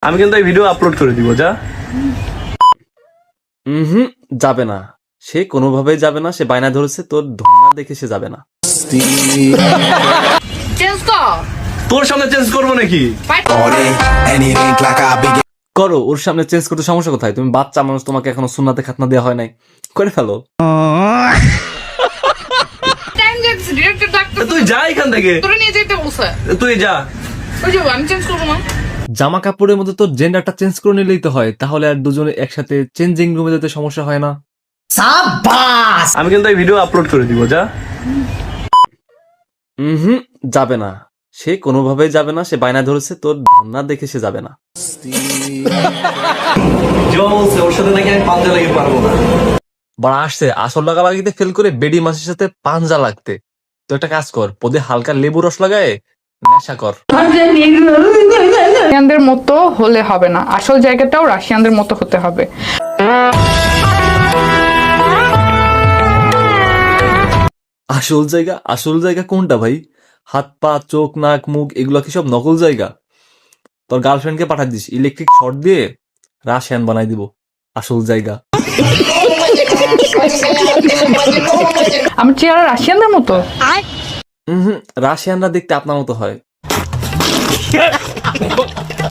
আমি কিন্তু এই ভিডিও আপলোড করে দিব। যা। যাবে না, সে কোনোভাবেই যাবে না। সে বায়না ধরেছে, তোর ধন্যা দেখে সে যাবে না। চেঞ্জ কর। তোর সামনে চেঞ্জ করবো নাকি? করো, ওর সামনে চেঞ্জ করতে সমস্যা কোথায়? তুমি বাচ্চা মানুষ, তোমাকে এখনো সুন্নাতে খাতনা দেওয়া হয় নাই, করে ফেলো। টাইম যাচ্ছে, ডিরেক্টর ডাক্তার তুই যা এখান থেকে, তোরে নিয়ে যেতে বলছে। তুই যা। ওই যে আমি চেঞ্জ করবো না। জামা কাপড়ের মধ্যে তোর জেন্ডারটা চেঞ্জ করে নিলেই তো হয়, তাহলে আর দুজনে একসাথে চেঞ্জিং রুমে যেতে সমস্যা হয় না। আমি কিন্তু এই ভিডিও আপলোড করে দিব। যা। যাবে না, সে কোনোভাবেই যাবে না। সে বায়না ধরেছে, তোর ধন্যা দেখে সে যাবে না। জিমা বলছে ওর সাথে নাকি আমি পাঞ্জা লাগিয়ে পারবো না। বাড়া আসছে আসল লাগালাগিতে ফেল করে বেডি মাছের সাথে পাঞ্জা লাগতে। তো একটা কাজ কর, পদে হালকা লেবু রস লাগায় নেশা কর। রাশিয়ানদের মতো হলে হবে না, আসল জায়গাটাও রাশিয়ানদের মতো হতে হবে। আসল জায়গা কোনটা ভাই? হাত পা চোখ নাক মুখ এগুলো কি সব নকল জায়গা? তোর গার্লফ্রেন্ডকে পাঠাই দিস, ইলেকট্রিক শর্ট দিয়ে রাশিয়ান বানাই দিব আসল জায়গা। আমার চেহারা রাশিয়ানদের মতো। রাশিয়ানরা দেখতে আপনার মতো হয়।